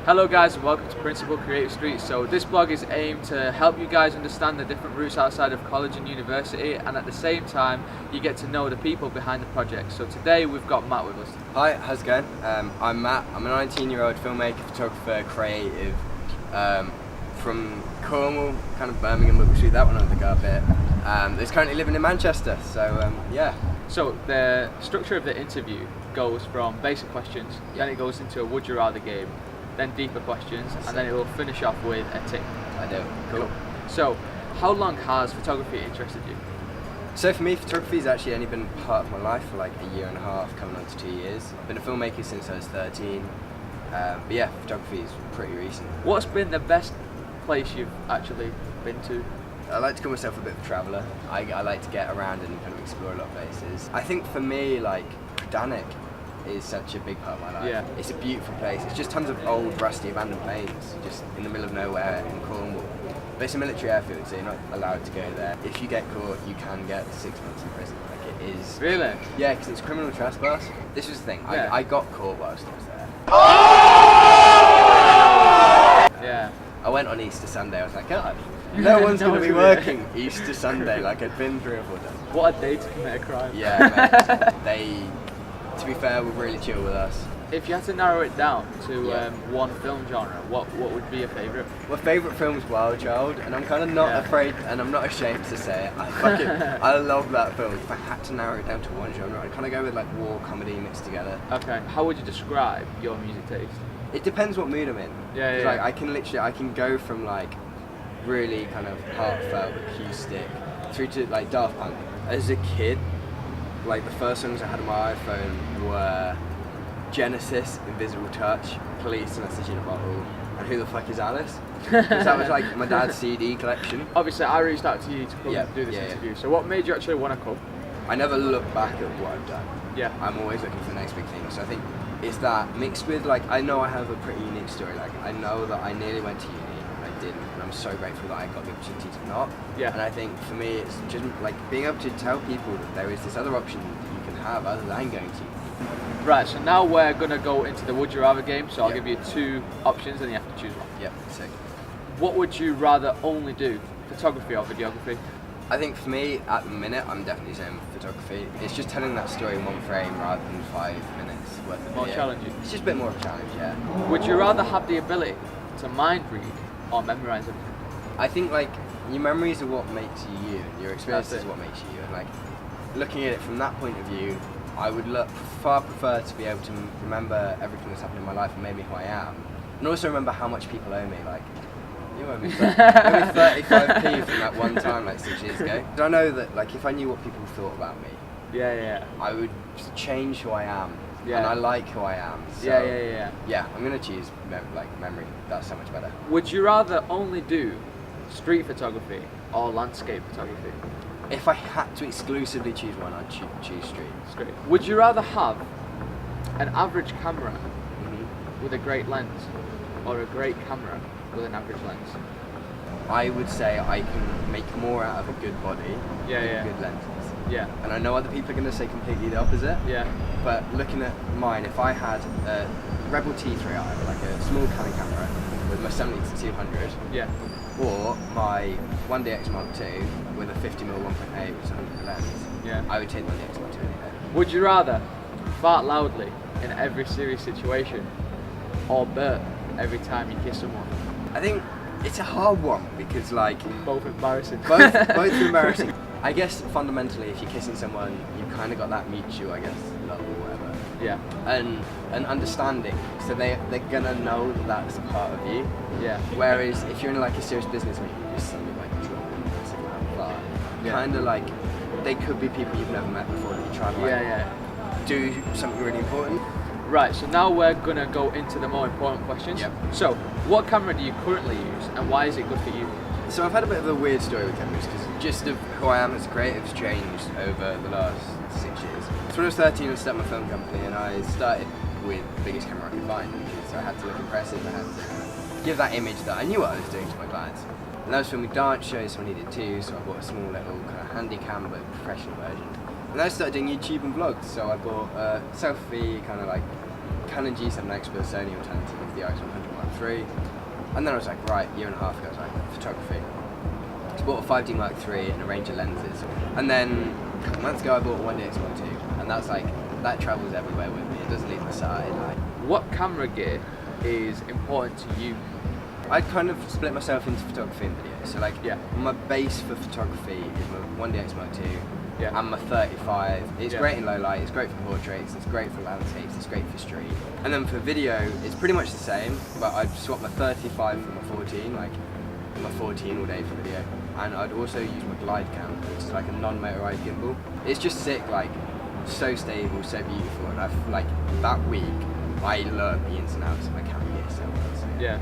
Hello guys and welcome to Principal Creative Street. So this blog is aimed to help you guys understand the different routes outside of college and university, and at the same time you get to know the people behind the project. So today we've got Matt with us. Hi, how's it going? I'm Matt. I'm a 19-year-old filmmaker, photographer, creative from Cornwall, kind of Birmingham, but we'll shoot that one under the carpet. That's currently living in Manchester, so yeah. So the structure of the interview goes from basic questions, then it goes into a would you rather game, then deeper questions, and then it will finish off with a tick. I do. Cool. So, how long has photography interested you? So for me, photography has actually only been part of my life for like a year and a half, coming on to 2 years. I've been a filmmaker since I was 13, but yeah, photography is pretty recent. What's been the best place you've actually been to? I like to call myself a bit of a traveller. I like to get around and kind of explore a lot of places. I think for me, like, Dannick is such a big part of my life. Yeah. It's a beautiful place. It's just tons of old, rusty, abandoned planes, just in the middle of nowhere in Cornwall. But it's a military airfield, so you're not allowed to go there. If you get caught, you can get 6 months in prison. Like, it is. Really? Yeah, because it's criminal trespass. This was the thing. Yeah. I got caught whilst I was there. Yeah. I went on Easter Sunday. I was like, God, no one's going to be working Easter Sunday. Like, I'd been 3 or 4 times. What a day to commit a crime. Yeah, mate. To be fair, were really chill with us. If you had to narrow it down to one film genre, what would be your favourite? My favourite film is Wild Child, and I'm kind of not afraid, and I'm not ashamed to say it. I love that film. If I had to narrow it down to one genre, I'd kind of go with like war, comedy mixed together. Okay. How would you describe your music taste? It depends what mood I'm in. Yeah. Like I can go from like really kind of heartfelt, acoustic, through to like Daft Punk. As a kid, like the first songs I had on my iPhone were Genesis, Invisible Touch, Police, Message in a Bottle, and Who the Fuck is Alice? Because that was like my dad's CD collection. Obviously, I reached out to you to come and do this interview. So what made you actually want to come? I never look back at what I've done. Yeah. I'm always looking for the next big thing. So I think it's that mixed with like, I know I have a pretty unique story. Like I know that I nearly went to uni and I didn't, and I'm so grateful that I got the opportunity to not. Yeah. And I think for me, it's just like being able to tell people that there is this other option that you can have other than going to uni. Right, so now we're going to go into the would you rather game, so I'll give you 2 options and you have to choose one. Yep, sick. What would you rather only do, photography or videography? I think for me, at the minute, I'm definitely saying photography. It's just telling that story in one frame rather than 5 minutes worth of More video. challenging. It's just a bit more of a challenge, yeah. Would you rather have the ability to mind read or memorize everything? I think like your memories are what makes you you, and your experiences is what makes you you. And like looking at it from that point of view, I would far prefer to be able to remember everything that's happened in my life and made me who I am, and also remember how much people owe me. Like, you owe me 35p from that one time like 6 years ago. So I know that like if I knew what people thought about me, I would just change who I am. Yeah. And I like who I am. So, yeah, I'm gonna choose memory. That's so much better. Would you rather only do street photography or landscape photography? If I had to exclusively choose one, I'd choose street. Would you rather have an average camera with a great lens or a great camera with an average lens? I would say I can make more out of a good body with good lenses. Yeah. And I know other people are going to say completely the opposite. Yeah. But looking at mine, if I had a Rebel T3i, like a small Canon camera with my 70-200, or my 1DX Mark II with a 50mm 1.8 with 100 lens, I would take the 1DX Mark II any day. Would you rather fart loudly in every serious situation or burp every time you kiss someone? I think it's a hard one because like both embarrassing. Both embarrassing. I guess fundamentally, if you're kissing someone, you've kind of got that mutual, I guess, love or whatever. Yeah. And understanding, so they're gonna know that that's a part of you. Yeah. Whereas if you're in like a serious business meeting, you just suddenly like drop kind of like they could be people you've never met before that you're trying to do something really important. Right, so now we're gonna go into the more important questions. Yep. So, what camera do you currently use, and why is it good for you? So I've had a bit of a weird story with cameras because just of who I am as a creative has changed over the last 6 years. So when I was 13, I started my film company, and I started with the biggest camera I could find because I had to look impressive. I had to give that image that I knew what I was doing to my clients. And I was filming dance shows, so I needed 2, so I bought a small little kind of handy cam but professional version. And then I started doing YouTube and vlogs, so I bought a selfie kind of like Canon G7X with a Sony alternative of the RX100 Mark III. And then I was like, right, a year and a half ago, I was like, photography. So I bought a 5D Mark III and a range of lenses. And then a couple months ago I bought a 1DX Mark II. And that's like, that travels everywhere with me, it doesn't leave my side. Like, what camera gear is important to you? I'd kind of split myself into photography and video. So like, my base for photography is my 1DX Mark II and my 35. It's great in low light, it's great for portraits, it's great for landscapes, it's great for street. And then for video, it's pretty much the same, but I'd swap my 35 for my 14, like my 14 all day for video. And I'd also use my glide cam, which is like a non-motorized gimbal. It's just sick, like so stable, so beautiful, and I've like that week I learned the ins and outs of my camera gear so well. So, yeah.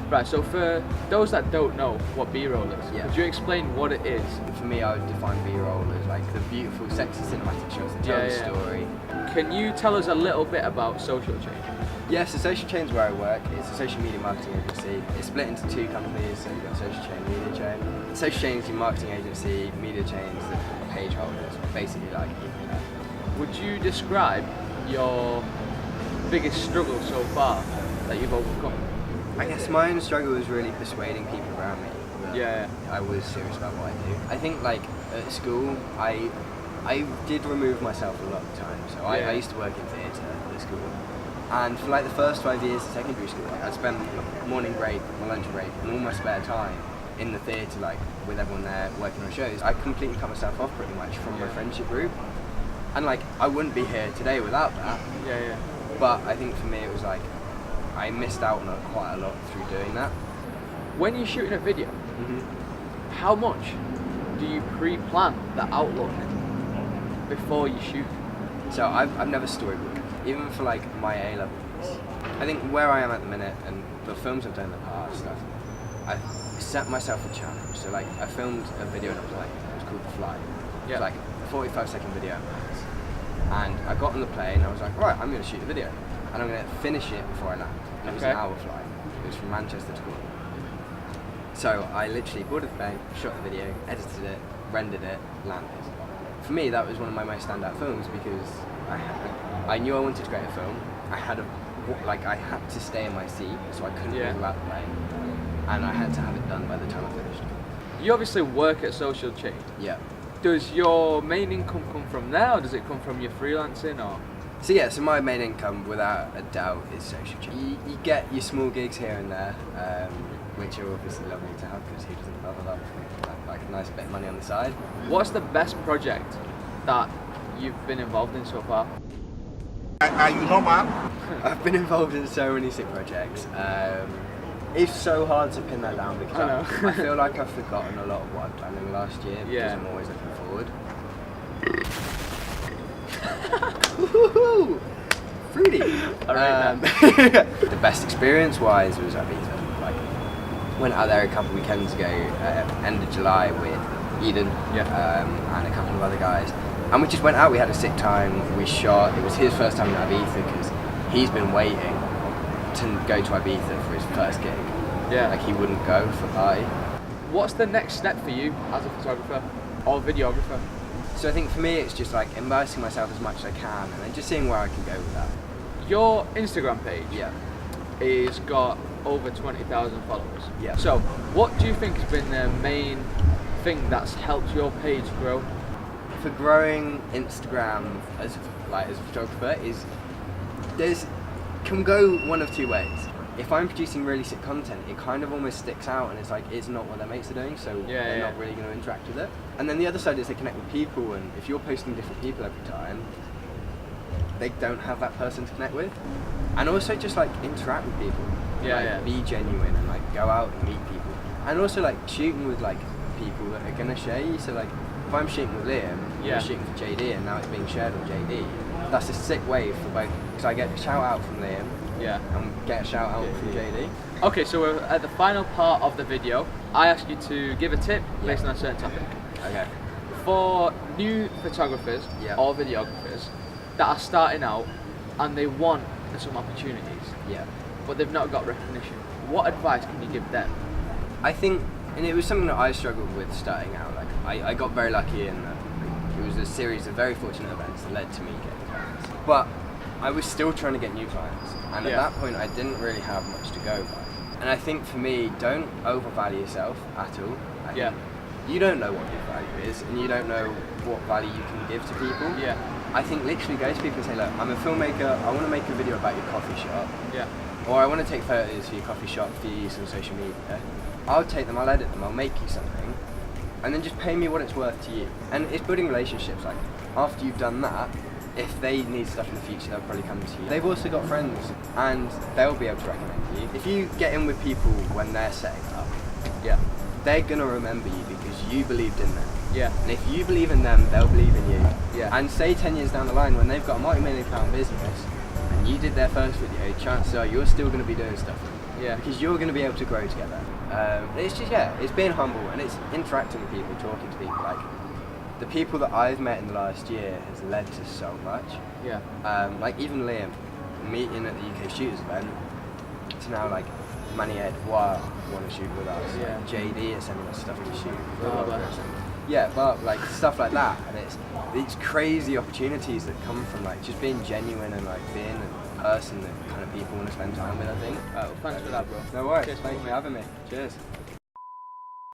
Right, so for those that don't know what B-roll is, could you explain what it is? For me, I would define B-roll as like the beautiful, sexy cinematic shots that tell the story. Can you tell us a little bit about Social Chain? Yes, so Social Chain is where I work. It's a social media marketing agency. It's split into two companies, so you've got Social Chain, Media Chain. Social Chain is your marketing agency, Media Chain is the page holders, basically like, you know. Would you describe your biggest struggle so far that you've overcome? I guess my own struggle was really persuading people around me that I was serious about what I do. I think like at school, I did remove myself a lot of the time. So I used to work in theatre at school. And for like the first 5 years of secondary school, like, I'd spend my morning break, my lunch break, and all my spare time in the theatre, like with everyone there working on shows. I completely cut myself off pretty much from my friendship group. And like, I wouldn't be here today without that. But I think for me it was like, I missed out on quite a lot through doing that. When you're shooting a video, how much do you pre-plan the outlook before you shoot? So I've never storyboarded, even for like my A-levels. I think where I am at the minute and the films I've done in the past, I've set myself a challenge. So like, I filmed a video in a plane, it was called The Fly. It was like a 45-second video max. And I got on the plane and I was like, right, I'm going to shoot the video. And I'm going to finish it before I land. And it was an hour flight. It was from Manchester to Cornwall. So I literally boarded the plane, shot the video, edited it, rendered it, landed. For me, that was one of my most standout films because I knew I wanted to create a film. I had to stay in my seat, so I couldn't move out the plane. And I had to have it done by the time I finished. You obviously work at Social Chain. Yeah. Does your main income come from there, or does it come from your freelancing, or? So my main income, without a doubt, is Social Chain. You get your small gigs here and there, which are obviously lovely to have because who doesn't love that? Like a nice bit of money on the side. What's the best project that you've been involved in so far? Are you normal? I've been involved in so many sick projects. It's so hard to pin that down because I feel like I've forgotten a lot of what I've done in the last year because I'm always looking forward. Woohoo! Fruity! The best experience-wise was Ibiza. Like, went out there a couple of weekends ago, end of July with Eden and a couple of other guys. And we just went out, we had a sick time, we shot. It was his first time in Ibiza because he's been waiting to go to Ibiza for his first gig. Like, he wouldn't go for I. What's the next step for you as a photographer or videographer? So I think for me it's just like immersing myself as much as I can and then just seeing where I can go with that. Your Instagram page is got over 20,000 followers. So what do you think has been the main thing that's helped your page grow? For growing Instagram as a photographer can go one of two ways. If I'm producing really sick content, it kind of almost sticks out and it's like, it's not what their mates are doing, so they're not really going to interact with it. And then the other side is they connect with people, and if you're posting different people every time, they don't have that person to connect with. And also just like interact with people. Be genuine and like go out and meet people. And also like shooting with like people that are going to share you. So like if I'm shooting with Liam, I'm shooting for JD and now it's being shared on JD, that's a sick way for both, because I get a shout out from Liam and get a shout out from JD. Okay, so we're at the final part of the video. I ask you to give a tip based on a certain topic. Okay. For new photographers or videographers that are starting out and they want some opportunities, but they've not got recognition, what advice can you give them? I think, and it was something that I struggled with starting out. Like I got very lucky in that it was a series of very fortunate events that led to me getting clients. But I was still trying to get new clients, and at that point I didn't really have much to go by. And I think for me, don't overvalue yourself at all. I think you don't know what your value is, and you don't know what value you can give to people. Yeah. I think literally go to people and say, look, I'm a filmmaker, I want to make a video about your coffee shop. Yeah. Or I want to take photos for your coffee shop for your use on social media. I'll take them, I'll edit them, I'll make you something, and then just pay me what it's worth to you. And it's building relationships. Like, after you've done that, if they need stuff in the future, they'll probably come to you. They've also got friends, and they'll be able to recommend you. If you get in with people when they're setting up, they're gonna remember you because you believed in them. Yeah. And if you believe in them, they'll believe in you. Yeah. And say 10 years down the line, when they've got a multi-million-pound business, and you did their first video, chances are you're still going to be doing stuff with them. Yeah. Because you're going to be able to grow together. It's just, it's being humble, and it's interacting with people, talking to people. Like, the people that I've met in the last year has led to so much. Yeah. Like, even Liam, meeting at the UK Shooters event, to now, like, Manny Ed, wow, want to shoot with us. Yeah. Like, JD is sending us stuff to shoot. But like stuff like that, and it's crazy opportunities that come from like just being genuine and like being a person that kind of people want to spend time with, I think. Well, thanks for that, bro. No worries. Cheers, Thanks for having me. Cheers.